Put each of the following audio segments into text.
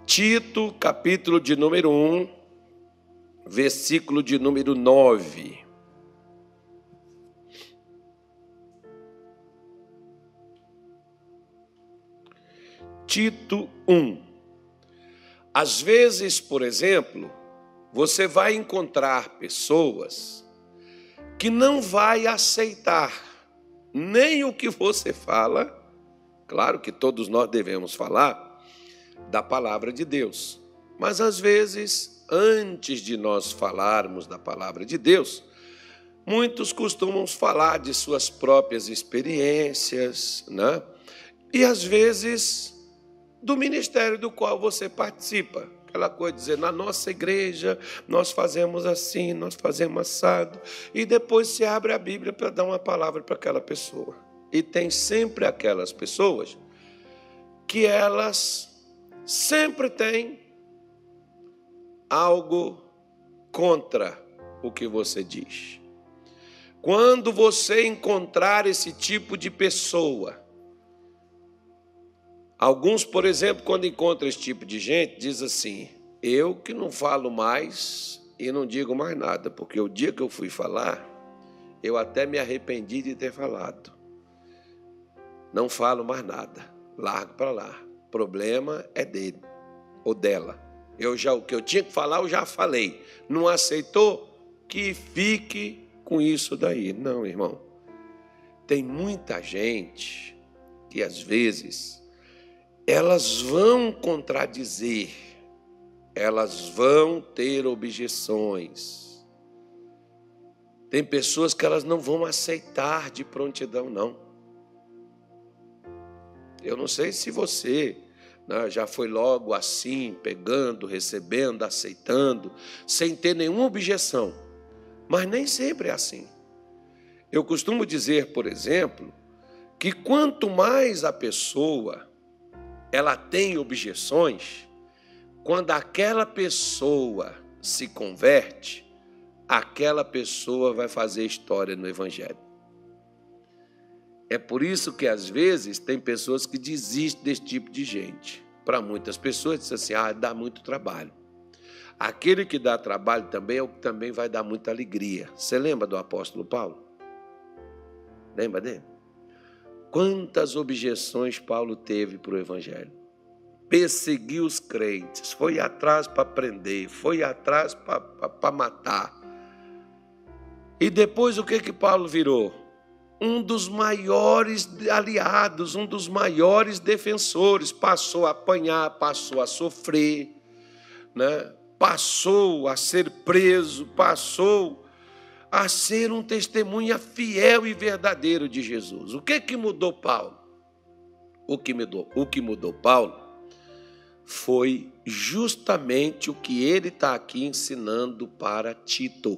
Tito, capítulo de número 1, versículo de número 9. Tito 1. Às vezes, por exemplo, você vai encontrar pessoas que não vai aceitar nem o que você fala. Claro que todos nós devemos falar da palavra de Deus, mas às vezes, antes de nós falarmos da palavra de Deus, muitos costumam falar de suas próprias experiências, né? E às vezes do ministério do qual você participa. Aquela coisa de dizer, na nossa igreja nós fazemos assim, nós fazemos assado, e depois se abre a Bíblia para dar uma palavra para aquela pessoa. E tem sempre aquelas pessoas que elas sempre têm algo contra o que você diz. Quando você encontrar esse tipo de pessoa, alguns, por exemplo, quando encontram esse tipo de gente, diz assim, eu que não falo mais e não digo mais nada, porque o dia que eu fui falar, eu até me arrependi de ter falado. Não falo mais nada, largo para lá. O problema é dele ou dela. O que eu tinha que falar, eu já falei. Não aceitou? Que fique com isso daí. Não, irmão. Tem muita gente que, às vezes, elas vão contradizer, elas vão ter objeções. Tem pessoas que elas não vão aceitar de prontidão, não. Eu não sei se você, né, já foi logo assim, pegando, recebendo, aceitando, sem ter nenhuma objeção. Mas nem sempre é assim. Eu costumo dizer, por exemplo, que quanto mais a pessoa ela tem objeções, quando aquela pessoa se converte, aquela pessoa vai fazer história no Evangelho. É por isso que, às vezes, tem pessoas que desistem desse tipo de gente. Para muitas pessoas, diz assim, dá muito trabalho. Aquele que dá trabalho também é o que também vai dar muita alegria. Você lembra do apóstolo Paulo? Lembra dele? Quantas objeções Paulo teve para o Evangelho? Perseguiu os crentes, foi atrás para prender, foi atrás para matar. E depois o que Paulo virou? Um dos maiores aliados, um dos maiores defensores. Passou a apanhar, passou a sofrer, né? Passou a ser preso, passou a ser um testemunha fiel e verdadeiro de Jesus. O que mudou Paulo? O que mudou Paulo foi justamente o que ele está aqui ensinando para Tito.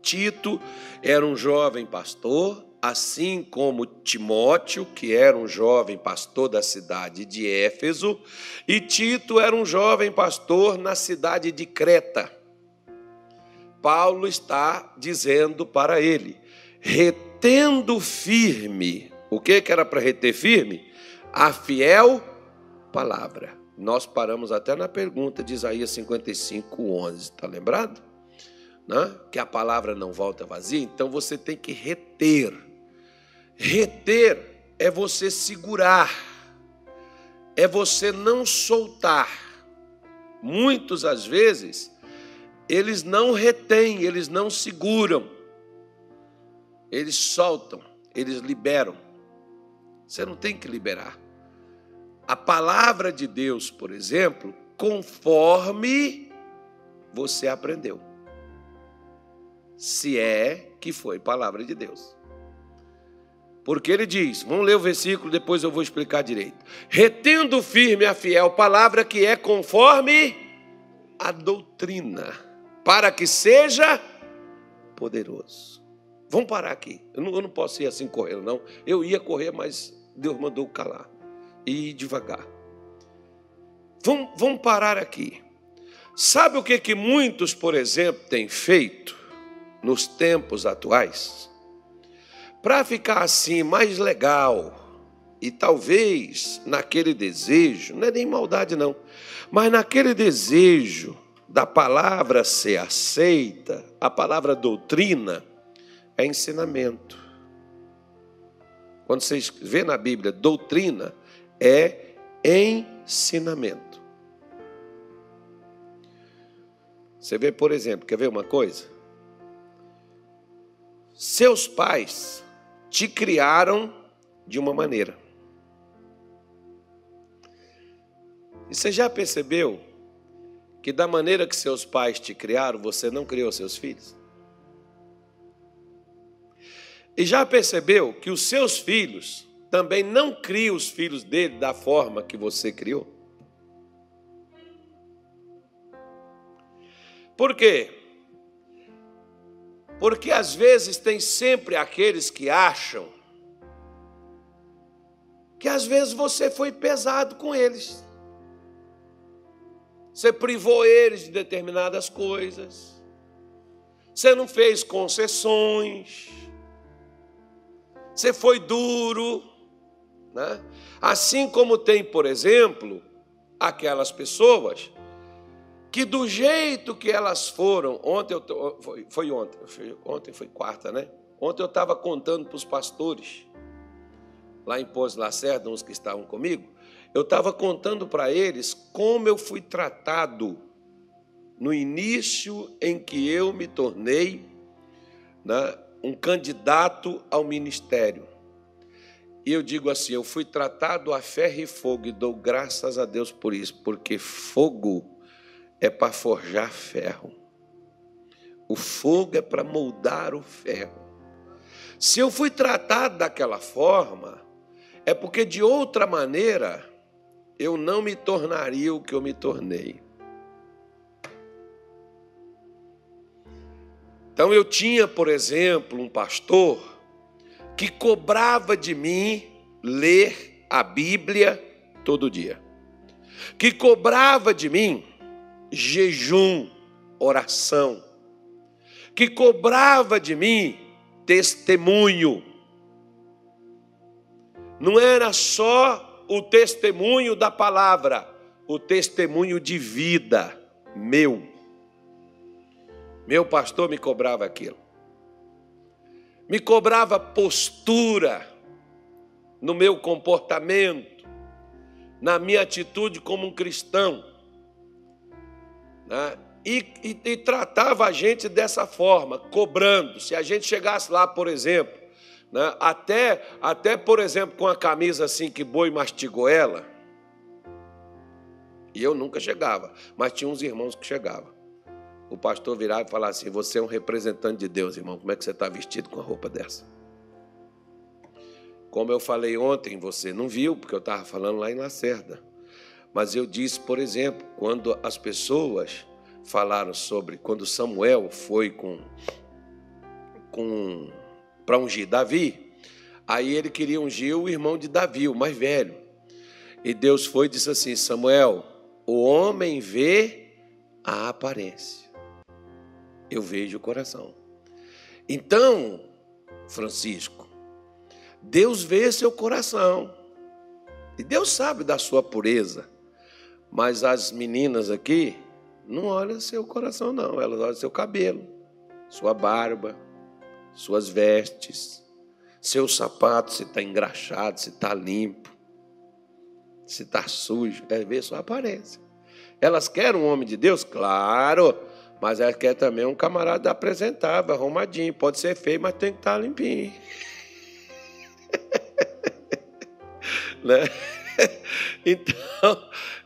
Tito era um jovem pastor, assim como Timóteo, que era um jovem pastor da cidade de Éfeso, e Tito era um jovem pastor na cidade de Creta. Paulo está dizendo para ele, retendo firme. O que era para reter firme? A fiel palavra. Nós paramos até na pergunta de Isaías 55:11, está lembrado? Né? Que a palavra não volta vazia, então você tem que reter. Reter é você segurar, é você não soltar. Muitos, às vezes, eles não retêm, eles não seguram, eles soltam, eles liberam. Você não tem que liberar. A palavra de Deus, por exemplo, conforme você aprendeu. Se é que foi palavra de Deus. Porque ele diz, vamos ler o versículo, depois eu vou explicar direito. Retendo firme a fiel palavra que é conforme a doutrina, para que seja poderoso. Vamos parar aqui. Eu não posso ir assim correndo, não. Eu ia correr, mas Deus mandou calar. E ir devagar. Vamos parar aqui. Sabe o que muitos, por exemplo, têm feito nos tempos atuais? Para ficar assim mais legal, E talvez naquele desejo, não é nem maldade não, mas naquele desejo da palavra ser aceita, a palavra doutrina é ensinamento. Quando vocês vê na Bíblia, doutrina é ensinamento. Você vê, por exemplo, quer ver uma coisa? Seus pais te criaram de uma maneira. E você já percebeu que da maneira que seus pais te criaram, você não criou seus filhos? E já percebeu que os seus filhos também não criam os filhos dele da forma que você criou? Por quê? Porque às vezes tem sempre aqueles que acham que às vezes você foi pesado com eles. Você privou eles de determinadas coisas. Você não fez concessões. Você foi duro, né? Assim como tem, por exemplo, aquelas pessoas que do jeito que elas foram, ontem foi quarta, né? Ontem eu estava contando para os pastores, lá em Pouso Lacerda, uns que estavam comigo, eu estava contando para eles como eu fui tratado no início em que eu me tornei, né, um candidato ao ministério. E eu digo assim, eu fui tratado a ferro e fogo e dou graças a Deus por isso, porque fogo é para forjar ferro. O fogo é para moldar o ferro. Se eu fui tratado daquela forma, é porque de outra maneira eu não me tornaria o que eu me tornei. Então eu tinha, por exemplo, um pastor que cobrava de mim ler a Bíblia todo dia. Que cobrava de mim jejum, oração. Que cobrava de mim testemunho. Não era só o testemunho da palavra, o testemunho de vida meu. Meu pastor me cobrava aquilo. Me cobrava postura no meu comportamento, na minha atitude como um cristão, né? E tratava a gente dessa forma, cobrando. Se a gente chegasse lá, por exemplo, né, até, por exemplo, com a camisa assim que boi mastigou ela, e eu nunca chegava, mas tinha uns irmãos que chegavam. O pastor virava e falava assim, você é um representante de Deus, irmão, como é que você está vestido com a roupa dessa? Como eu falei ontem, você não viu, porque eu estava falando lá em Lacerda. Mas eu disse, por exemplo, quando as pessoas falaram sobre, quando Samuel foi para ungir Davi, aí ele queria ungir o irmão de Davi, o mais velho. E Deus foi e disse assim, Samuel, o homem vê a aparência. Eu vejo o coração. Então, Francisco, Deus vê seu coração. E Deus sabe da sua pureza. Mas as meninas aqui não olham seu coração, não. Elas olham seu cabelo, sua barba, suas vestes, seu sapato, se está engraxado, se está limpo, se está sujo. É ver sua aparência. Elas querem um homem de Deus? Claro. Mas ela quer também um camarada apresentável, arrumadinho. Pode ser feio, mas tem que estar limpinho. Né?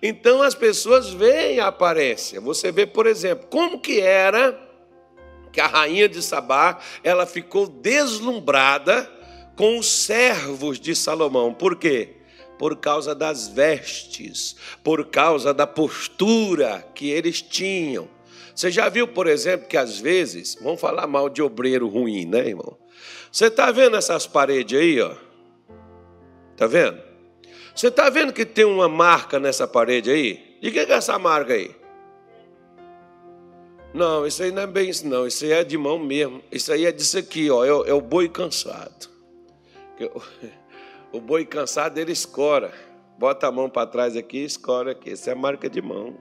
Então as pessoas veem a aparência. Você vê, por exemplo, como que era que a rainha de Sabá, ela ficou deslumbrada com os servos de Salomão. Por quê? Por causa das vestes, por causa da postura que eles tinham. Você já viu, por exemplo, que às vezes, vamos falar mal de obreiro ruim, né, irmão? Você está vendo essas paredes aí, ó? Está vendo? Você está vendo que tem uma marca nessa parede aí? De que é essa marca aí? Não, isso aí não é bem isso, não. Isso aí é de mão mesmo. Isso aí é disso aqui, ó. É o boi cansado. O boi cansado, ele escora. Bota a mão para trás aqui e escora aqui. Essa é a marca de mão.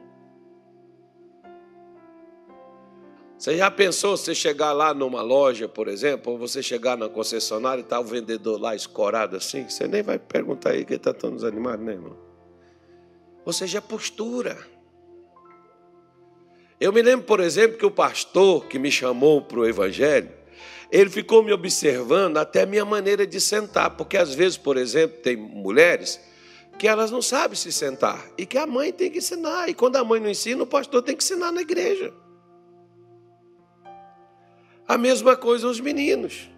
Você já pensou você chegar lá numa loja, por exemplo, ou você chegar na concessionária e está o vendedor lá escorado assim? Você nem vai perguntar aí que ele está tão desanimado, né, irmão? Ou seja, é postura. Eu me lembro, por exemplo, que o pastor que me chamou para o evangelho, ele ficou me observando até a minha maneira de sentar, porque às vezes, por exemplo, tem mulheres que elas não sabem se sentar e que a mãe tem que ensinar. E quando a mãe não ensina, o pastor tem que ensinar na igreja. A mesma coisa os meninos.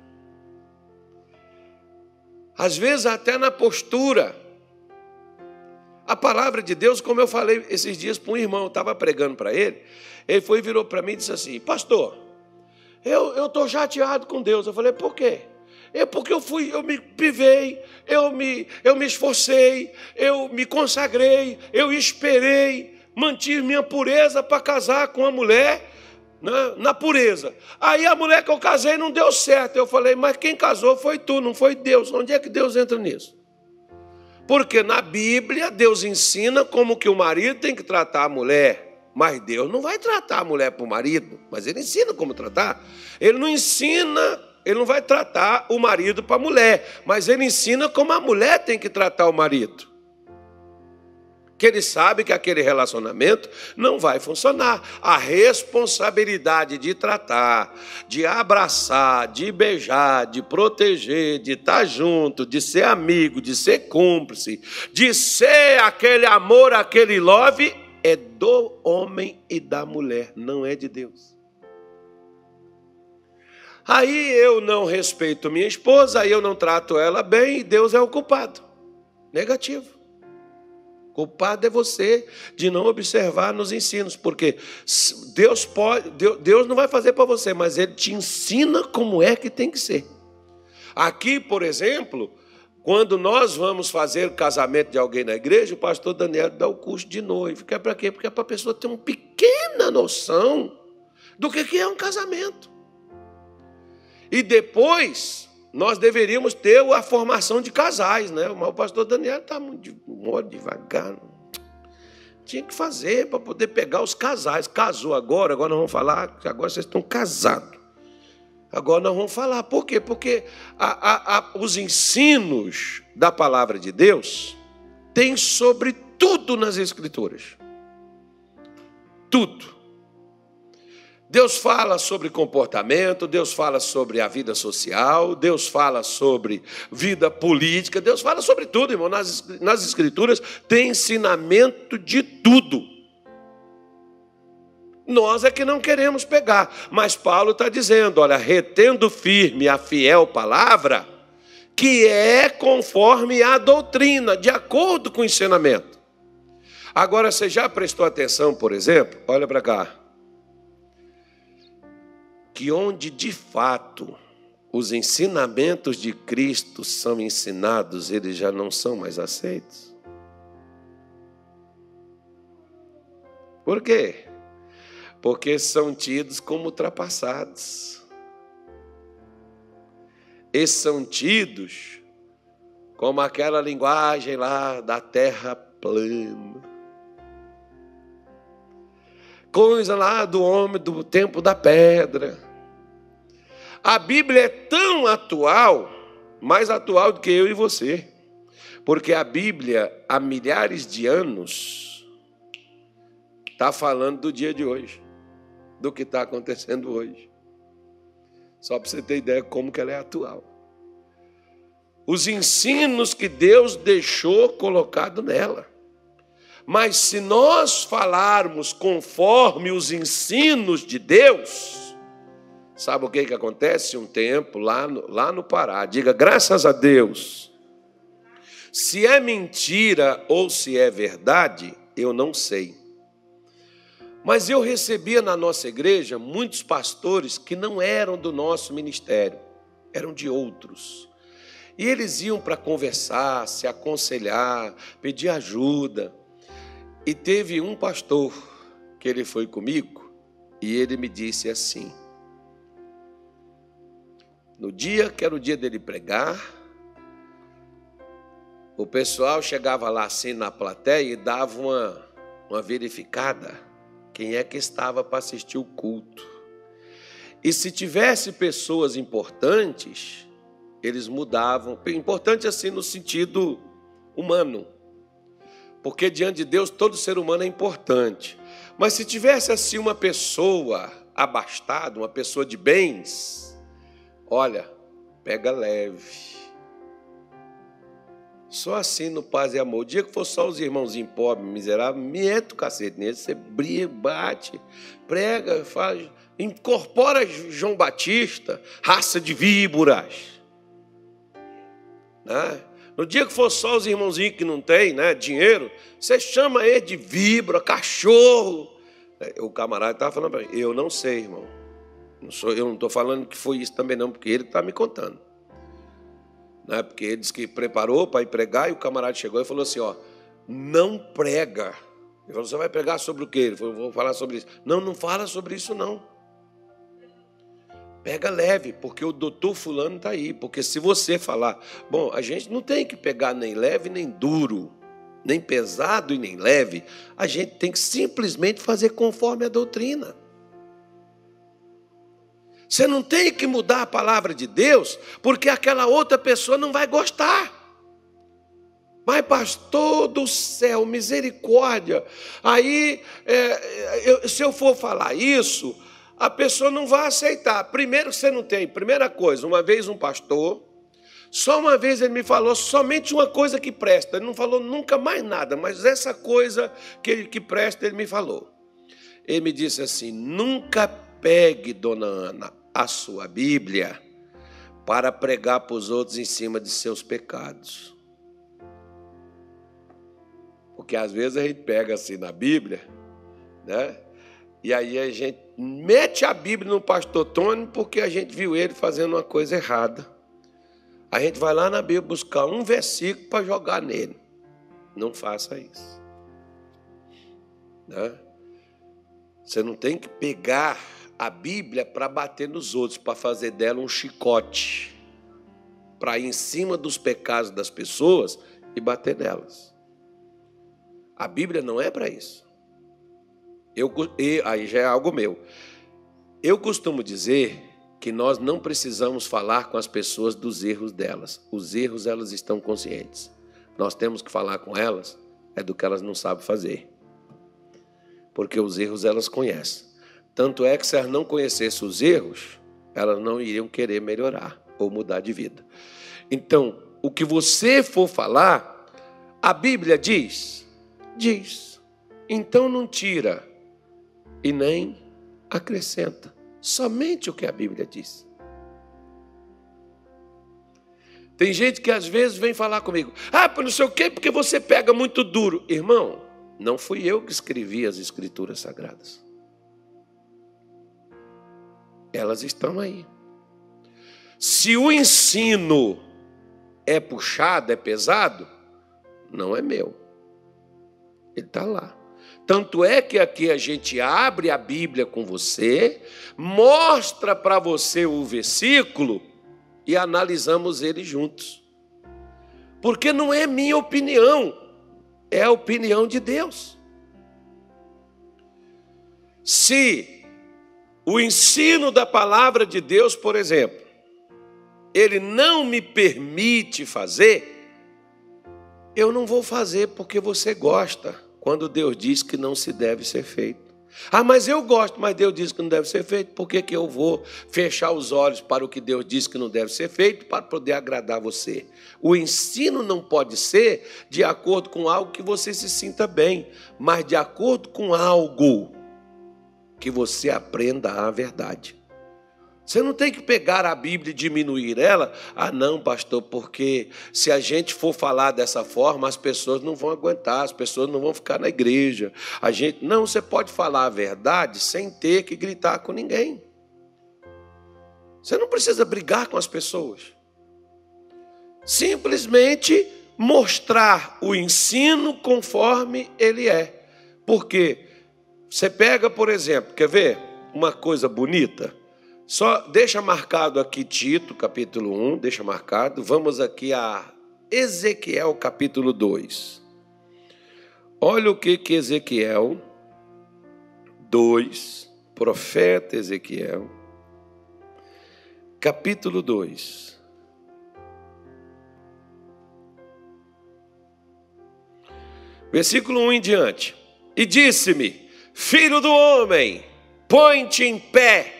Às vezes até na postura. A palavra de Deus, como eu falei esses dias para um irmão, eu estava pregando para ele, ele foi e virou para mim e disse assim: pastor, eu estou chateado com Deus. Eu falei: por quê? Porque eu me privei, eu me esforcei, eu me consagrei, eu esperei, mantive minha pureza para casar com uma mulher na pureza. Aí a mulher que eu casei não deu certo. Eu falei: mas quem casou foi tu, não foi Deus. Onde é que Deus entra nisso? Porque na Bíblia Deus ensina como que o marido tem que tratar a mulher. Mas Deus não vai tratar a mulher para o marido, mas Ele ensina como tratar. Ele não ensina, Ele não vai tratar o marido para a mulher, mas Ele ensina como a mulher tem que tratar o marido. Que ele sabe que aquele relacionamento não vai funcionar. A responsabilidade de tratar, de abraçar, de beijar, de proteger, de estar junto, de ser amigo, de ser cúmplice, de ser aquele amor, aquele love, é do homem e da mulher, não é de Deus. Aí eu não respeito minha esposa, aí eu não trato ela bem e Deus é o culpado. Negativo. Culpado é você de não observar nos ensinos, porque Deus não vai fazer para você, mas Ele te ensina como é que tem que ser. Aqui, por exemplo, quando nós vamos fazer casamento de alguém na igreja, o pastor Daniel dá o curso de noivo. Que é para quê? Porque é para a pessoa ter uma pequena noção do que é um casamento. E depois nós deveríamos ter a formação de casais, né? Mas o pastor Daniel está muito devagar. Tinha que fazer para poder pegar os casais. Casou agora nós vamos falar que agora vocês estão casados. Agora nós vamos falar. Por quê? Porque os ensinos da palavra de Deus tem sobre tudo nas Escrituras. Tudo. Deus fala sobre comportamento, Deus fala sobre a vida social, Deus fala sobre vida política, Deus fala sobre tudo, irmão. Nas Escrituras tem ensinamento de tudo. Nós é que não queremos pegar, mas Paulo está dizendo, olha, retendo firme a fiel palavra, que é conforme a doutrina, de acordo com o ensinamento. Agora, você já prestou atenção, por exemplo, olha para cá, que onde de fato os ensinamentos de Cristo são ensinados, eles já não são mais aceitos. Por quê? Porque são tidos como ultrapassados. Eles são tidos como aquela linguagem lá da terra plana. Coisa lá do homem do tempo da pedra. A Bíblia é tão atual, mais atual do que eu e você. Porque a Bíblia, há milhares de anos, está falando do dia de hoje, do que está acontecendo hoje. Só para você ter ideia como que ela é atual. Os ensinos que Deus deixou colocado nela. Mas se nós falarmos conforme os ensinos de Deus, sabe o que acontece? Um tempo lá no Pará, diga graças a Deus. Se é mentira ou se é verdade, eu não sei. Mas eu recebia na nossa igreja muitos pastores que não eram do nosso ministério, eram de outros. E eles iam para conversar, se aconselhar, pedir ajuda. E teve um pastor que ele foi comigo e ele me disse assim, no dia que era o dia dele pregar, o pessoal chegava lá assim na plateia e dava uma verificada quem é que estava para assistir o culto. E se tivesse pessoas importantes, eles mudavam. Importante assim no sentido humano. Porque diante de Deus todo ser humano é importante. Mas se tivesse assim uma pessoa abastada, uma pessoa de bens, olha, pega leve. Só assim no paz e amor. O dia que for só os irmãozinhos pobres, miseráveis, mete o cacete neles, você briga, bate, prega, faz, incorpora João Batista, raça de víboras. Né? No dia que for só os irmãozinhos que não tem, né, dinheiro, você chama ele de víbora, cachorro. O camarada estava falando para mim, eu não sei, irmão. Eu não estou falando que foi isso também não, porque ele está me contando. Né? Porque ele disse que preparou para ir pregar e o camarada chegou e falou assim, ó, não prega. Ele falou, você vai pregar sobre o quê? Ele falou, vou falar sobre isso. Não, não fala sobre isso não. Pega leve, porque o doutor fulano está aí. Porque se você falar, bom, a gente não tem que pegar nem leve nem duro, nem pesado e nem leve. A gente tem que simplesmente fazer conforme a doutrina. Você não tem que mudar a palavra de Deus, porque aquela outra pessoa não vai gostar. Mas, pastor do céu, misericórdia. Aí, se eu for falar isso, a pessoa não vai aceitar. Primeiro, você não tem. Primeira coisa, uma vez um pastor, só uma vez ele me falou somente uma coisa que presta. Ele não falou nunca mais nada, mas essa coisa que presta, ele me falou. Ele me disse assim, nunca pegue, dona Ana, a sua Bíblia para pregar para os outros em cima de seus pecados. Porque às vezes a gente pega assim na Bíblia, né? E aí a gente mete a Bíblia no pastor Tony porque a gente viu ele fazendo uma coisa errada. A gente vai lá na Bíblia buscar um versículo para jogar nele. Não faça isso. Né? Você não tem que pegar a Bíblia para bater nos outros, para fazer dela um chicote, para ir em cima dos pecados das pessoas e bater nelas. A Bíblia não é para isso. Aí já é algo meu. Eu costumo dizer que nós não precisamos falar com as pessoas dos erros delas. Os erros elas estão conscientes. Nós temos que falar com elas do que elas não sabem fazer. Porque os erros elas conhecem. Tanto é que se elas não conhecessem os erros, elas não iriam querer melhorar ou mudar de vida. Então, o que você for falar, a Bíblia diz. Então não tira e nem acrescenta. Somente o que a Bíblia diz. Tem gente que às vezes vem falar comigo, não sei o quê, porque você pega muito duro. Irmão, não fui eu que escrevi as Escrituras Sagradas. Elas estão aí. Se o ensino é puxado, é pesado, não é meu. Ele está lá. Tanto é que aqui a gente abre a Bíblia com você, mostra para você o versículo e analisamos ele juntos. Porque não é minha opinião, é a opinião de Deus. Se o ensino da palavra de Deus, por exemplo, ele não me permite fazer, eu não vou fazer porque você gosta, quando Deus diz que não se deve ser feito. Mas eu gosto, mas Deus diz que não deve ser feito, por que eu vou fechar os olhos para o que Deus diz que não deve ser feito, para poder agradar você? O ensino não pode ser de acordo com algo que você se sinta bem, mas de acordo com algo que você aprenda a verdade. Você não tem que pegar a Bíblia e diminuir ela. Não, pastor, porque se a gente for falar dessa forma, as pessoas não vão aguentar, as pessoas não vão ficar na igreja. Não, você pode falar a verdade sem ter que gritar com ninguém. Você não precisa brigar com as pessoas. Simplesmente mostrar o ensino conforme ele é. Porque você pega, por exemplo, quer ver uma coisa bonita? Só deixa marcado aqui Tito, capítulo 1, deixa marcado. Vamos aqui a Ezequiel capítulo 2. Olha o que Ezequiel 2, profeta Ezequiel, capítulo 2. Versículo 1 em diante. E disse-me: filho do homem, põe-te em pé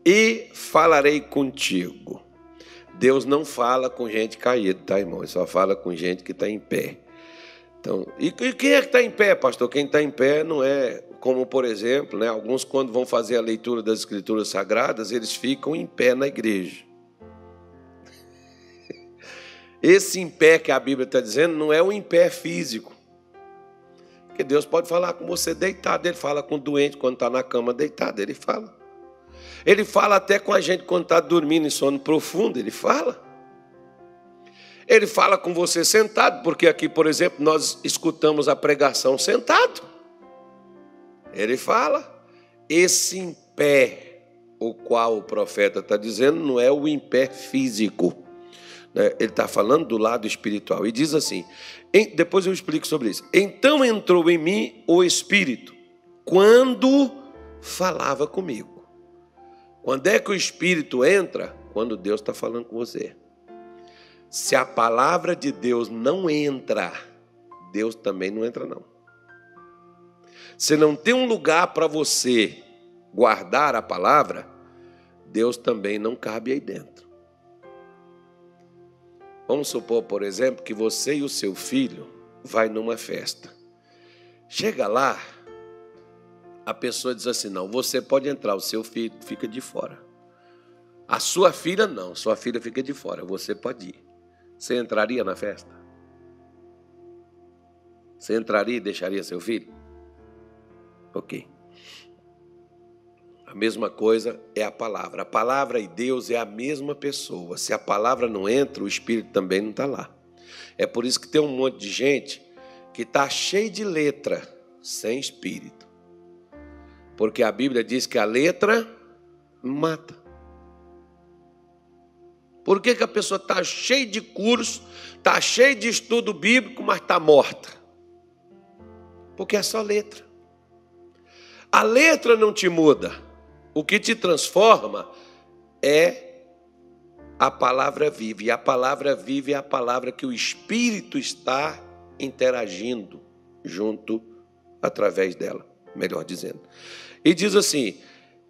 e falarei contigo. Deus não fala com gente caída, tá, irmão? Ele só fala com gente que está em pé. Então, e quem é que está em pé, pastor? Quem está em pé não é como, por exemplo, né, alguns quando vão fazer a leitura das Escrituras Sagradas, eles ficam em pé na igreja. Esse em pé que a Bíblia está dizendo não é um em pé físico. Porque Deus pode falar com você deitado, Ele fala com o doente quando está na cama deitado, Ele fala. Ele fala até com a gente quando está dormindo em sono profundo, Ele fala. Ele fala com você sentado, porque aqui, por exemplo, nós escutamos a pregação sentado. Ele fala. Esse em pé, o qual o profeta está dizendo, não é o em pé físico. Ele está falando do lado espiritual. E diz assim, depois eu explico sobre isso. Então entrou em mim o Espírito, quando falava comigo. Quando é que o Espírito entra? Quando Deus está falando com você. Se a palavra de Deus não entra, Deus também não entra, não. Se não tem um lugar para você guardar a palavra, Deus também não cabe aí dentro. Vamos supor, por exemplo, que você e o seu filho vai numa festa. Chega lá, a pessoa diz assim, não, você pode entrar, o seu filho fica de fora. A sua filha não, sua filha fica de fora, você pode ir. Você entraria na festa? Você entraria e deixaria seu filho? Ok. A mesma coisa é a palavra. A palavra e Deus é a mesma pessoa. Se a palavra não entra, o Espírito também não está lá. É por isso que tem um monte de gente que está cheio de letra, sem Espírito. Porque a Bíblia diz que a letra mata. Por que a pessoa está cheia de curso, está cheia de estudo bíblico, mas está morta? Porque é só letra. A letra não te muda. O que te transforma é a palavra viva. E a palavra viva é a palavra que o Espírito está interagindo junto, através dela, melhor dizendo. E diz assim,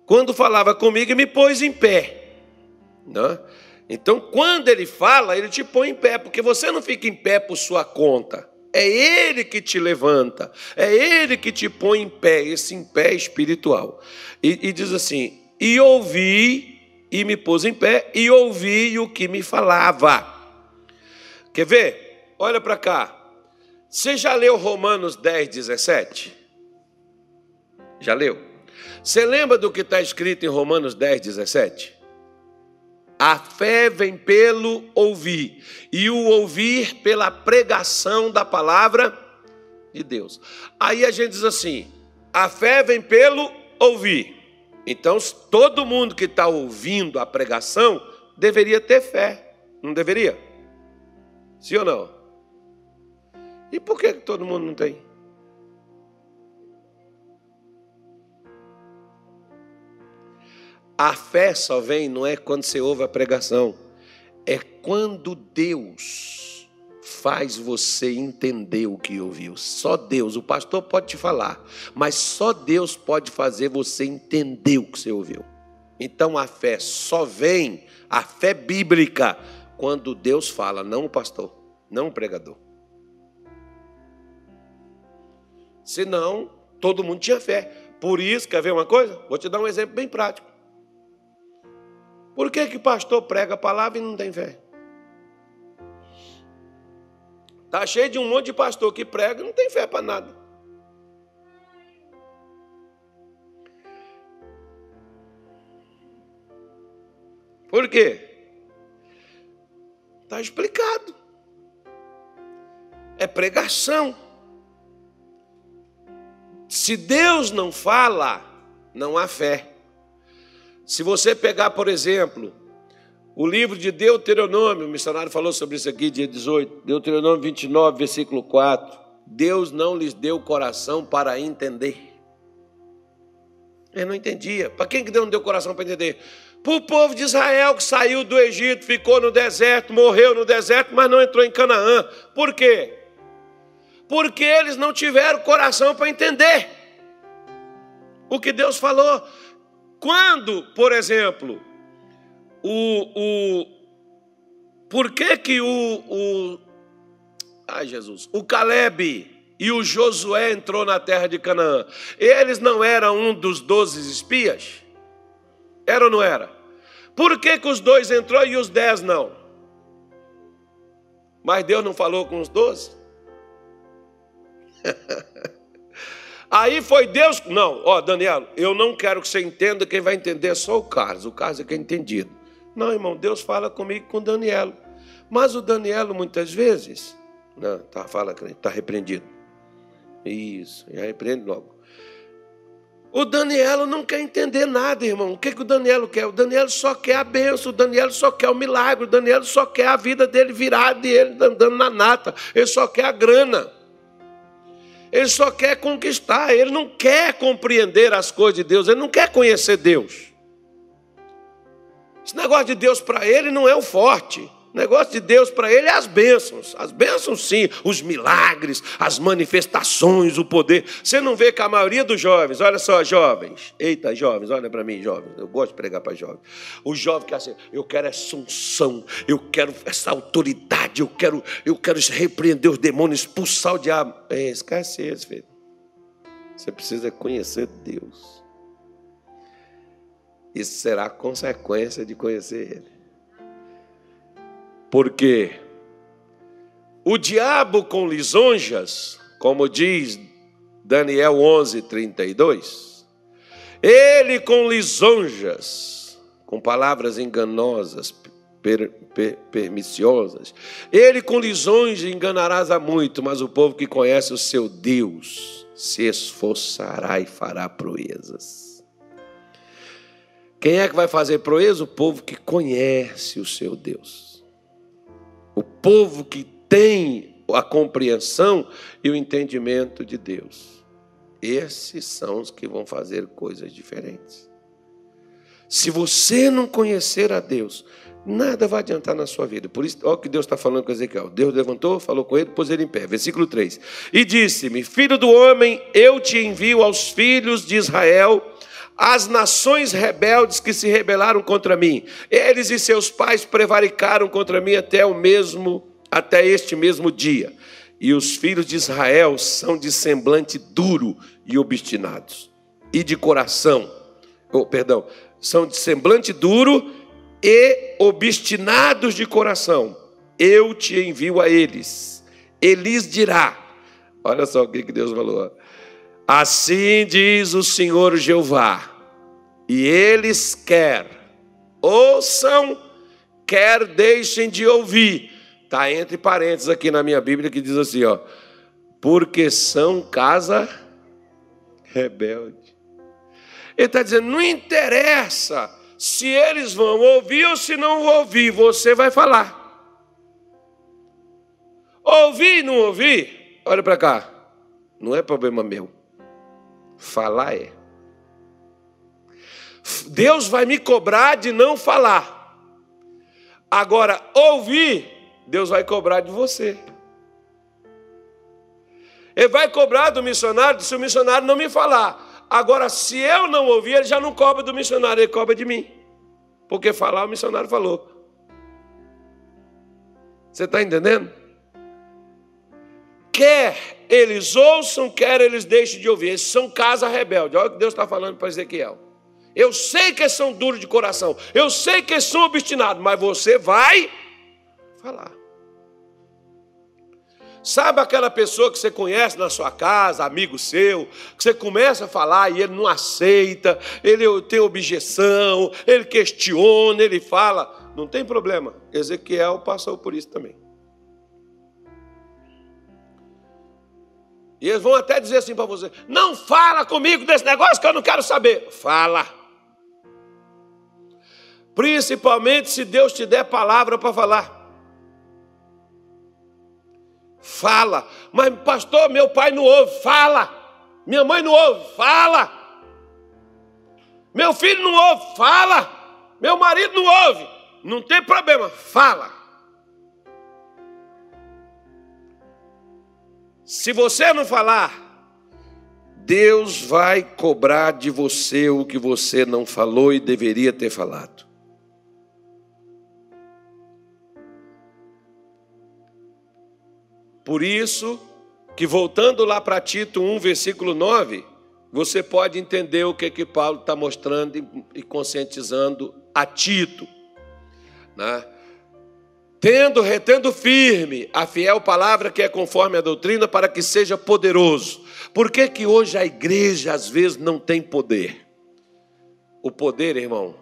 quando falava comigo, me pôs em pé. Né? Então, quando ele fala, ele te põe em pé, porque você não fica em pé por sua conta. É Ele que te levanta, é Ele que te põe em pé, esse em pé espiritual. E diz assim, e ouvi, e me pôs em pé, e ouvi o que me falava. Quer ver? Olha para cá. Você já leu Romanos 10, 17? Já leu? Você lembra do que está escrito em Romanos 10, 17? A fé vem pelo ouvir, e o ouvir pela pregação da palavra de Deus. Aí a gente diz assim, a fé vem pelo ouvir. Então, todo mundo que está ouvindo a pregação deveria ter fé, não deveria? Sim ou não? E por que todo mundo não tem? A fé só vem, não é quando você ouve a pregação, é quando Deus faz você entender o que ouviu. Só Deus, o pastor pode te falar, mas só Deus pode fazer você entender o que você ouviu. Então a fé só vem, a fé bíblica, quando Deus fala, não o pastor, não o pregador. Senão, todo mundo tinha fé. Por isso, quer ver uma coisa? Vou te dar um exemplo bem prático. Por que o pastor prega a palavra e não tem fé? Está cheio de um monte de pastor que prega e não tem fé para nada. Por quê? Está explicado. É pregação. Se Deus não fala, não há fé. Se você pegar, por exemplo, O livro de Deuteronômio, o missionário falou sobre isso aqui, dia 18, Deuteronômio 29, versículo 4. Deus não lhes deu coração para entender. Ele não entendia. Para quem que Deus não deu coração para entender? Para o povo de Israel que saiu do Egito, ficou no deserto, morreu no deserto, mas não entrou em Canaã. Por quê? Porque eles não tiveram coração para entender o que Deus falou. Quando, por exemplo, por que o Caleb e o Josué entrou na terra de Canaã? Eles não eram um dos 12 espias? Era ou não era? Por que os 2 entrou e os 10 não? Mas Deus não falou com os 12? Aí foi Deus... Não, Daniel, eu não quero que você entenda, quem vai entender é só o Carlos é que é entendido. Não, irmão, Deus fala comigo com o Daniel. Mas o Daniel, muitas vezes... Não, está repreendido. Isso, já repreende logo. O Daniel não quer entender nada, irmão. O que o Daniel quer? O Daniel só quer a bênção, o Daniel só quer o milagre, o Daniel só quer a vida dele virada e ele andando na nata. Ele só quer a grana. Ele só quer conquistar, ele não quer compreender as coisas de Deus, ele não quer conhecer Deus. Esse negócio de Deus para ele não é o forte. O negócio de Deus para ele é as bênçãos. As bênçãos sim, os milagres, as manifestações, o poder. Você não vê que a maioria dos jovens, olha só, jovens. Eita, jovens, olha para mim, jovens. Eu gosto de pregar para jovens. O jovem quer assim, eu quero essa unção, eu quero essa autoridade, eu quero repreender os demônios, expulsar o diabo. Esquece isso, filho. Você precisa conhecer Deus. Isso será a consequência de conhecer Ele. Porque o diabo com lisonjas, como diz Daniel 11:32, ele com lisonjas, com palavras enganosas, perniciosas, ele com lisonjas enganarás a muito, mas o povo que conhece o seu Deus se esforçará e fará proezas. Quem é que vai fazer proeza? O povo que conhece o seu Deus. O povo que tem a compreensão e o entendimento de Deus. Esses são os que vão fazer coisas diferentes. Se você não conhecer a Deus, nada vai adiantar na sua vida. Por isso, olha o que Deus está falando com Ezequiel. Deus levantou, falou com ele, pôs ele em pé. Versículo 3. E disse-me, filho do homem, eu te envio aos filhos de Israel, as nações rebeldes que se rebelaram contra mim. Eles e seus pais prevaricaram contra mim até este mesmo dia. E os filhos de Israel são de semblante duro e obstinados. E de coração, são de semblante duro e obstinados de coração. Eu te envio a eles. Eles dirá, olha só o que Deus falou. Assim diz o Senhor Jeová, e eles quer ouçam, quer deixem de ouvir. Está entre parênteses aqui na minha Bíblia que diz assim, porque são casa rebelde. Ele está dizendo, não interessa se eles vão ouvir ou se não vão ouvir, você vai falar. Ouvir e não ouvir, olha para cá, não é problema meu. Falar é. Deus vai me cobrar de não falar. Agora, ouvir, Deus vai cobrar de você. Ele vai cobrar do missionário se o missionário não me falar. Agora, se eu não ouvir, ele já não cobra do missionário, ele cobra de mim. Porque falar, o missionário falou. Você está entendendo? Quer eles ouçam, quer eles deixem de ouvir. Eles são casa rebelde. Olha o que Deus está falando para Ezequiel. Eu sei que eles são duros de coração. Eu sei que eles são obstinados. Mas você vai falar. Sabe aquela pessoa que você conhece na sua casa, amigo seu, que você começa a falar e ele não aceita, ele tem objeção, ele questiona, ele fala. Não tem problema. Ezequiel passou por isso também. E eles vão até dizer assim para você, não fala comigo desse negócio que eu não quero saber. Fala. Principalmente se Deus te der palavra para falar. Fala. Mas, pastor, meu pai não ouve. Fala. Minha mãe não ouve. Fala. Meu filho não ouve. Fala. Meu marido não ouve. Não tem problema. Fala. Se você não falar, Deus vai cobrar de você o que você não falou e deveria ter falado. Por isso que, voltando lá para Tito 1, versículo 9, você pode entender o que Paulo está mostrando e conscientizando a Tito, né? Retendo firme a fiel palavra que é conforme a doutrina, para que seja poderoso. Por que hoje a igreja às vezes não tem poder? O poder, irmão,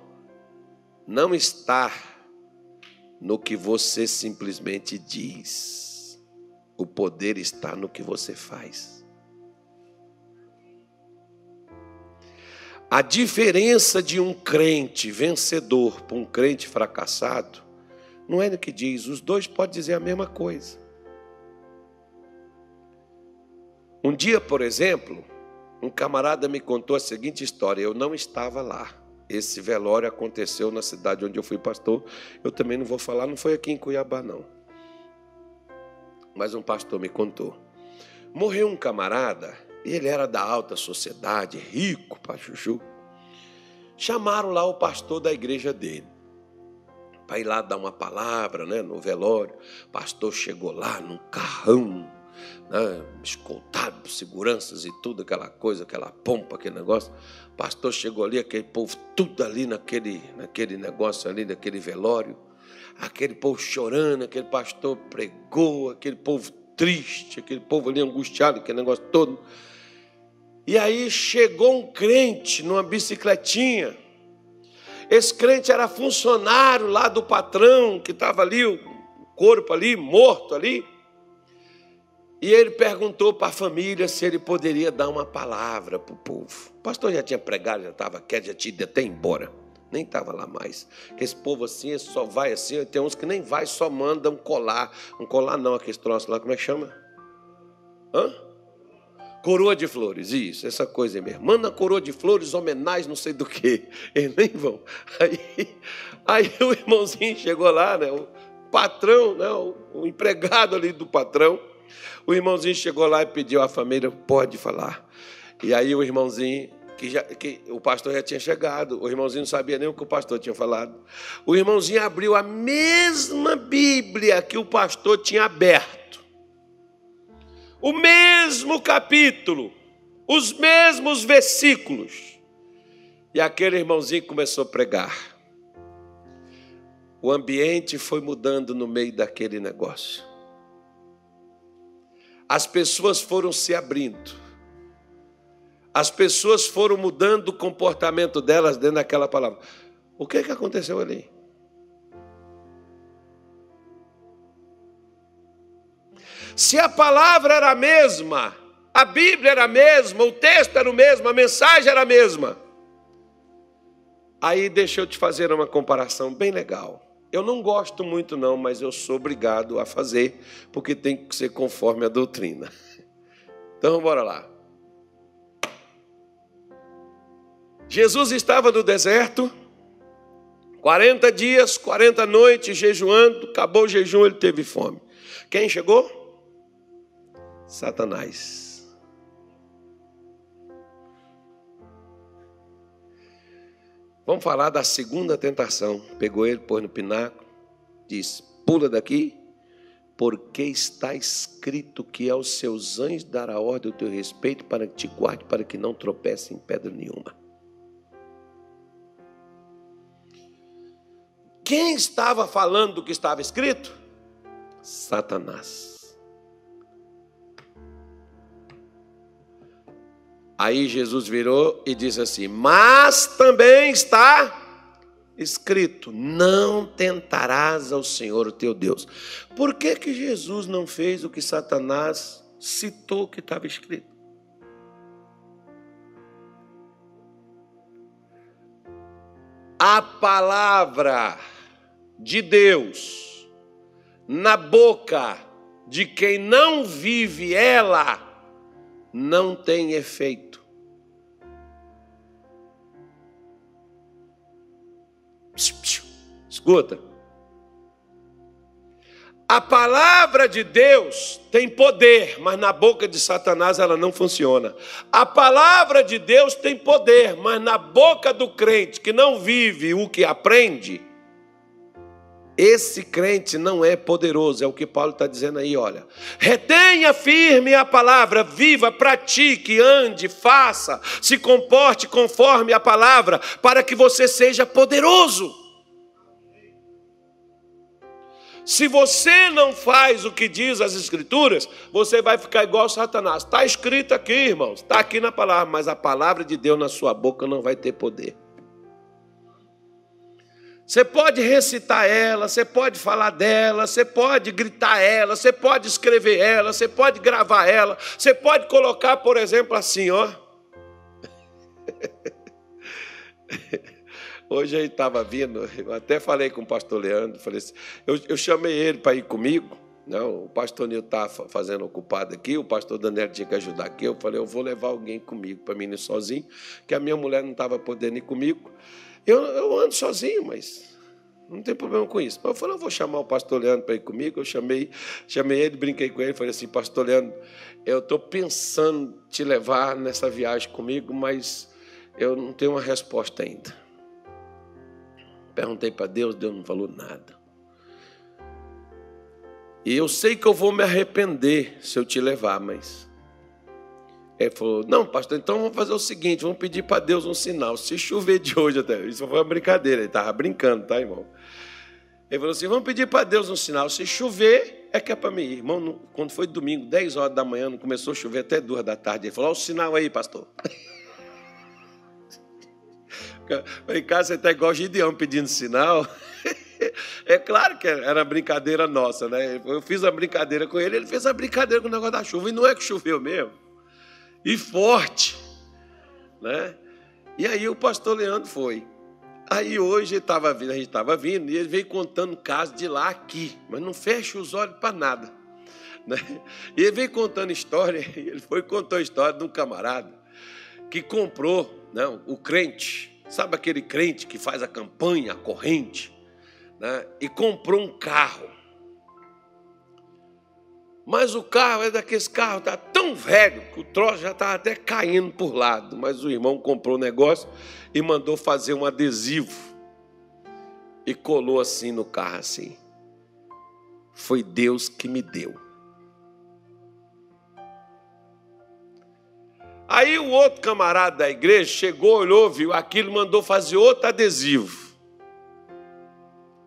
não está no que você simplesmente diz. O poder está no que você faz. A diferença de um crente vencedor para um crente fracassado não é no que diz, os dois podem dizer a mesma coisa. Um dia, por exemplo, um camarada me contou a seguinte história, eu não estava lá. Esse velório aconteceu na cidade onde eu fui pastor, eu também não vou falar, não foi aqui em Cuiabá não. Mas um pastor me contou. Morreu um camarada, ele era da alta sociedade, rico para chuchu. Chamaram lá o pastor da igreja dele, para ir lá dar uma palavra, né, no velório. O pastor chegou lá num carrão, né, escoltado por seguranças e tudo, aquela coisa, aquela pompa, aquele negócio. O pastor chegou ali, aquele povo tudo ali naquele negócio ali, naquele velório. Aquele povo chorando, aquele pastor pregou, aquele povo triste, aquele povo ali angustiado, aquele negócio todo. E aí chegou um crente numa bicicletinha. Esse crente era funcionário lá do patrão, que estava ali, o corpo ali, morto ali. E ele perguntou para a família se ele poderia dar uma palavra para o povo. O pastor já tinha pregado, já estava quieto, já tinha ido até embora. Nem estava lá mais. Porque esse povo assim, só vai assim, tem uns que nem vai, só mandam colar. Um colar não, aquele troço lá, como é que chama? Coroa de flores, isso, essa coisa aí mesmo. Manda coroa de flores, homenagem, não sei do que. Eles nem vão. Aí o irmãozinho chegou lá, né? O patrão, né? O empregado ali do patrão. O irmãozinho chegou lá e pediu à família, pode falar. E aí o irmãozinho, que o pastor já tinha chegado, o irmãozinho não sabia nem o que o pastor tinha falado. O irmãozinho abriu a mesma Bíblia que o pastor tinha aberto. O mesmo capítulo, os mesmos versículos. E aquele irmãozinho começou a pregar. O ambiente foi mudando no meio daquele negócio. As pessoas foram se abrindo. As pessoas foram mudando o comportamento delas dentro daquela palavra. O que aconteceu ali? Se a palavra era a mesma, a Bíblia era a mesma, o texto era o mesmo, a mensagem era a mesma. Aí deixa eu te fazer uma comparação bem legal. Eu não gosto muito não, mas eu sou obrigado a fazer, porque tem que ser conforme a doutrina. Então, bora lá. Jesus estava no deserto, 40 dias, 40 noites, jejuando, acabou o jejum, ele teve fome. Quem chegou? Satanás. Vamos falar da segunda tentação. Pegou ele, pôs no pináculo, disse, pula daqui, porque está escrito que aos seus anjos dará ordem ao teu respeito para que te guarde, para que não tropece em pedra nenhuma. Quem estava falando do que estava escrito? Satanás. Aí Jesus virou e disse assim, mas também está escrito, não tentarás ao Senhor o teu Deus. Por que Jesus não fez o que Satanás citou que estava escrito? A A palavra de Deus na boca de quem não vive ela não tem efeito. Escuta. A palavra de Deus tem poder, mas na boca de Satanás ela não funciona. A palavra de Deus tem poder, mas na boca do crente que não vive o que aprende, esse crente não é poderoso. É o que Paulo está dizendo aí, olha. Retenha firme a palavra, viva, pratique, ande, faça, se comporte conforme a palavra, para que você seja poderoso. Se você não faz o que diz as Escrituras, você vai ficar igual Satanás. Está escrito aqui, irmãos, está aqui na palavra, mas a palavra de Deus na sua boca não vai ter poder. Você pode recitar ela, você pode falar dela, você pode gritar ela, você pode escrever ela, você pode gravar ela, você pode colocar, por exemplo, assim, ó. Hoje ele estava vindo, eu até falei com o pastor Leandro, falei assim, eu chamei ele para ir comigo, não, o pastor Nil está fazendo ocupado aqui, o pastor Daniel tinha que ajudar aqui, eu falei, eu vou levar alguém comigo, para mim ir sozinho, que a minha mulher não estava podendo ir comigo. Eu ando sozinho, mas não tem problema com isso. Eu falei, eu vou chamar o pastor Leandro para ir comigo, eu chamei ele, brinquei com ele, falei assim, pastor Leandro, eu estou pensando em te levar nessa viagem comigo, mas eu não tenho uma resposta ainda. Perguntei para Deus, Deus não falou nada. E eu sei que eu vou me arrepender se eu te levar, mas... Ele falou, não, pastor, então vamos fazer o seguinte, vamos pedir para Deus um sinal. Se chover de hoje até... Isso foi uma brincadeira, ele estava brincando, tá, irmão? Ele falou assim, vamos pedir para Deus um sinal. Se chover, é que é para mim ir. Irmão, quando foi domingo, 10 horas da manhã, não começou a chover até 2 da tarde. Ele falou, olha o sinal aí, pastor. Em casa você está igual Gideão pedindo sinal. É claro que era brincadeira nossa, né? Eu fiz a brincadeira com ele, ele fez a brincadeira com o negócio da chuva. E não é que choveu mesmo. E forte, né? E aí o pastor Leandro foi. Aí hoje a gente estava vindo e ele veio contando casos de lá aqui, mas não fecha os olhos para nada, né? E ele veio contando história, e ele contou a história de um camarada que comprou, né, o crente, sabe aquele crente que faz a campanha, a corrente, né? E comprou um carro. Mas o carro é daqueles carros, está tão velho que o troço já estava até caindo por lado. Mas o irmão comprou o negócio e mandou fazer um adesivo. E colou assim no carro, assim. Foi Deus que me deu. Aí o outro camarada da igreja chegou, olhou, viu aquilo, mandou fazer outro adesivo.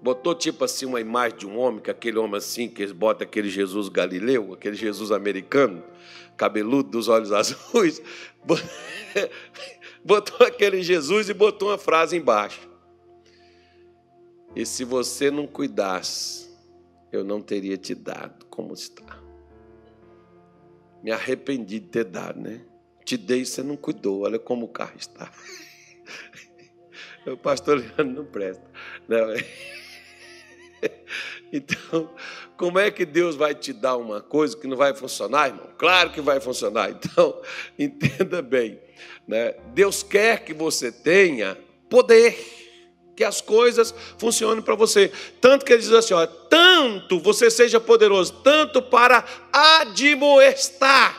Botou tipo assim uma imagem de um homem, que aquele homem assim, que eles botam aquele Jesus galileu, aquele Jesus americano, cabeludo, dos olhos azuis. Botou aquele Jesus e botou uma frase embaixo. E se você não cuidasse, eu não teria te dado como está. Me arrependi de ter dado, né? Te dei e você não cuidou, olha como o carro está. O pastor Leandro não presta. Não, então, como é que Deus vai te dar uma coisa que não vai funcionar, irmão? Claro que vai funcionar. Então, entenda bem, né? Deus quer que você tenha poder, que as coisas funcionem para você. Tanto que ele diz assim, ó, tanto você seja poderoso, tanto para admoestar.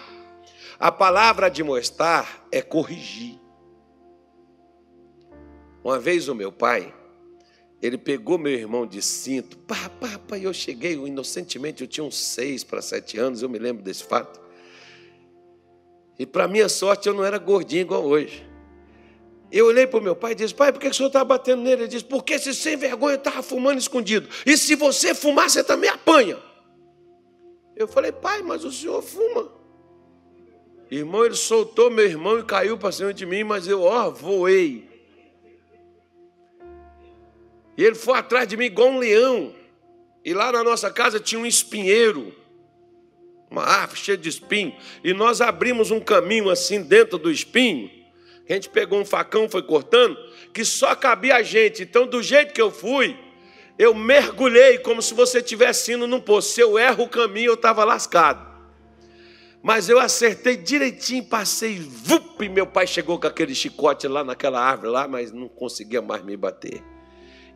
A palavra admoestar é corrigir. Uma vez o meu pai, ele pegou meu irmão de cinto. Pai, eu cheguei inocentemente, eu tinha uns 6 para 7 anos, eu me lembro desse fato. E para minha sorte, eu não era gordinho igual hoje. Eu olhei para o meu pai e disse, pai, por que o senhor está batendo nele? Ele disse, porque esse sem vergonha estava fumando escondido. E se você fumar, você também apanha. Eu falei, pai, mas o senhor fuma. Irmão, ele soltou meu irmão e caiu para cima de mim, mas eu, voei. E ele foi atrás de mim igual um leão. E lá na nossa casa tinha um espinheiro, uma árvore cheia de espinho. E nós abrimos um caminho assim dentro do espinho, A gente pegou um facão, foi cortando, que só cabia a gente. Então, do jeito que eu fui, eu mergulhei como se você estivesse indo num poço. Se eu erro o caminho, eu estava lascado. Mas eu acertei direitinho, passei, vup, e meu pai chegou com aquele chicote lá naquela árvore lá, mas não conseguia mais me bater.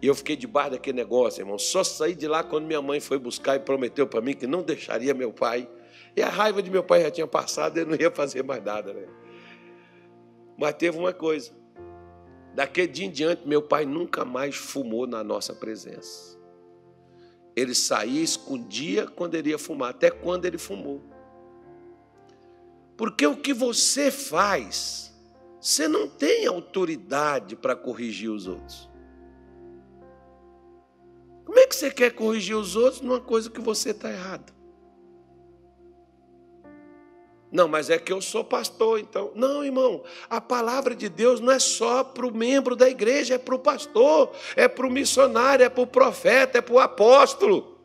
E eu fiquei debaixo daquele negócio, irmão. Só saí de lá quando minha mãe foi buscar e prometeu para mim que não deixaria meu pai. E a raiva de meu pai já tinha passado, ele não ia fazer mais nada, né? Mas teve uma coisa. Daquele dia em diante, meu pai nunca mais fumou na nossa presença. Ele saía, escondia quando ele ia fumar, até quando ele fumou. Porque o que você faz, você não tem autoridade para corrigir os outros. Como é que você quer corrigir os outros numa coisa que você está errado? Não, mas é que eu sou pastor, então. Não, irmão, a palavra de Deus não é só para o membro da igreja, é para o pastor, é para o missionário, é para o profeta, é para o apóstolo.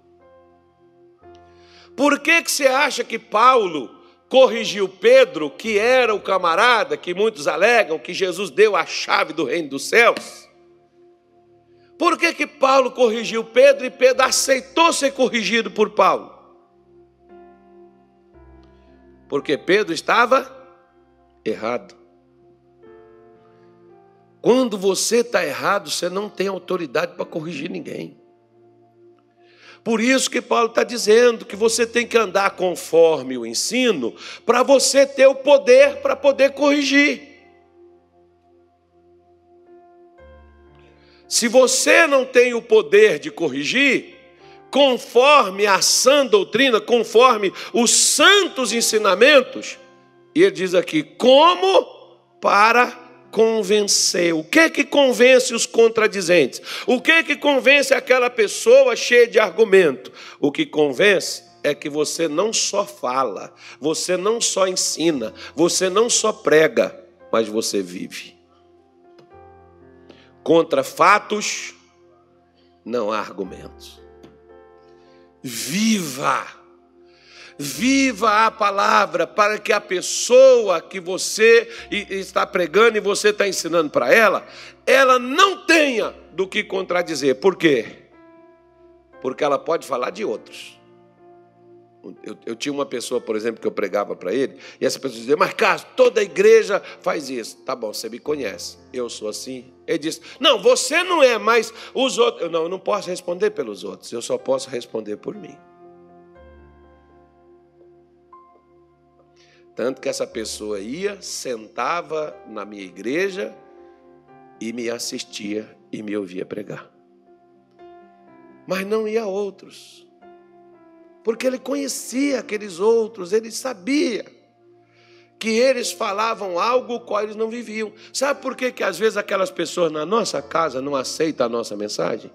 Por que você acha que Paulo corrigiu Pedro, que era o camarada, que muitos alegam que Jesus deu a chave do reino dos céus? Por que Paulo corrigiu Pedro e Pedro aceitou ser corrigido por Paulo? Porque Pedro estava errado. Quando você está errado, você não tem autoridade para corrigir ninguém. Por isso que Paulo está dizendo que você tem que andar conforme o ensino para você ter o poder para poder corrigir. Se você não tem o poder de corrigir, conforme a sã doutrina, conforme os santos ensinamentos, e ele diz aqui, como para convencer. O que é que convence os contradizentes? O que é que convence aquela pessoa cheia de argumento? O que convence é que você não só fala, você não só ensina, você não só prega, mas você vive. Contra fatos, não há argumentos. Viva a palavra para que a pessoa que você está pregando e você está ensinando para ela não tenha do que contradizer. Por quê? Porque ela pode falar de outros. Eu tinha uma pessoa, por exemplo, que eu pregava para ele, e essa pessoa dizia, mas Carlos, toda a igreja faz isso. Tá bom, você me conhece, eu sou assim. Ele disse, não, você não é, mas os outros... Não, eu não posso responder pelos outros, eu só posso responder por mim. Tanto que essa pessoa ia, sentava na minha igreja e me assistia e me ouvia pregar. Mas não ia a outros. Porque ele conhecia aqueles outros, ele sabia que eles falavam algo qual eles não viviam. Sabe por que às vezes aquelas pessoas na nossa casa não aceitam a nossa mensagem?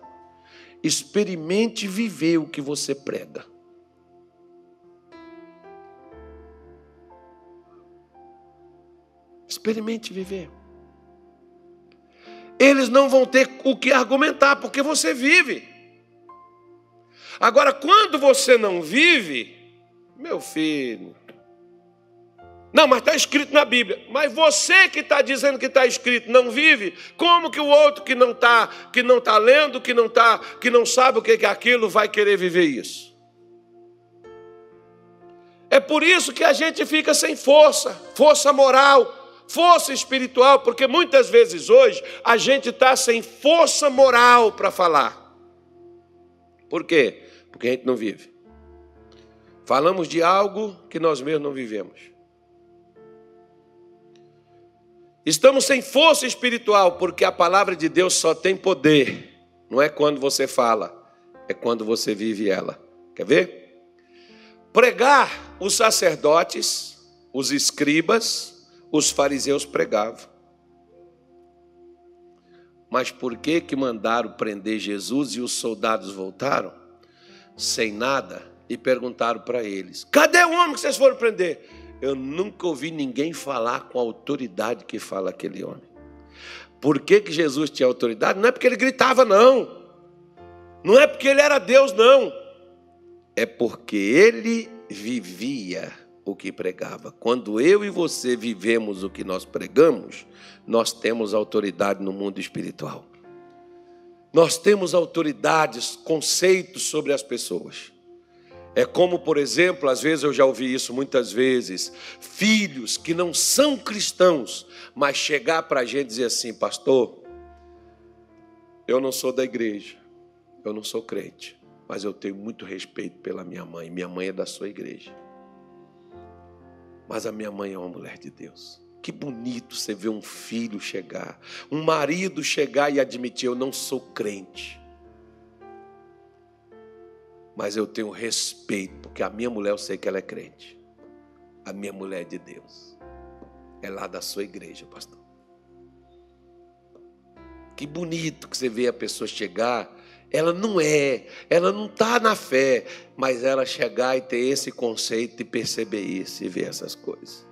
Experimente viver o que você prega. Experimente viver. Eles não vão ter o que argumentar, porque você vive. Agora, quando você não vive, meu filho... Não, mas está escrito na Bíblia. Mas você que está dizendo que está escrito não vive, como que o outro que não está lendo, que não sabe o que é aquilo, vai querer viver isso? É por isso que a gente fica sem força moral, força espiritual, porque muitas vezes hoje a gente está sem força moral para falar. Por quê? Porque a gente não vive. Falamos de algo que nós mesmos não vivemos. Estamos sem força espiritual, porque a palavra de Deus só tem poder. Não é quando você fala, é quando você vive ela. Quer ver? Pregar, os sacerdotes, os escribas, os fariseus pregavam. Mas por que mandaram prender Jesus e os soldados voltaram sem nada e perguntaram para eles, cadê o homem que vocês foram prender? Eu nunca ouvi ninguém falar com a autoridade que fala aquele homem. Por que Jesus tinha autoridade? Não é porque ele gritava, não. Não é porque ele era Deus, não. É porque ele vivia o que pregava. Quando eu e você vivemos o que nós pregamos, nós temos autoridade no mundo espiritual. Nós temos autoridades, conceitos sobre as pessoas. É como, por exemplo, às vezes eu já ouvi isso muitas vezes, filhos que não são cristãos, mas chegar para a gente e dizer assim: pastor, eu não sou da igreja, eu não sou crente, mas eu tenho muito respeito pela minha mãe é da sua igreja. Mas a minha mãe é uma mulher de Deus. Que bonito você ver um filho chegar, um marido chegar e admitir: eu não sou crente, mas eu tenho respeito, porque a minha mulher eu sei que ela é crente. A minha mulher é de Deus. É lá da sua igreja, pastor. Que bonito que você vê a pessoa chegar, ela não está na fé, mas ela chegar e ter esse conceito e perceber isso e ver essas coisas.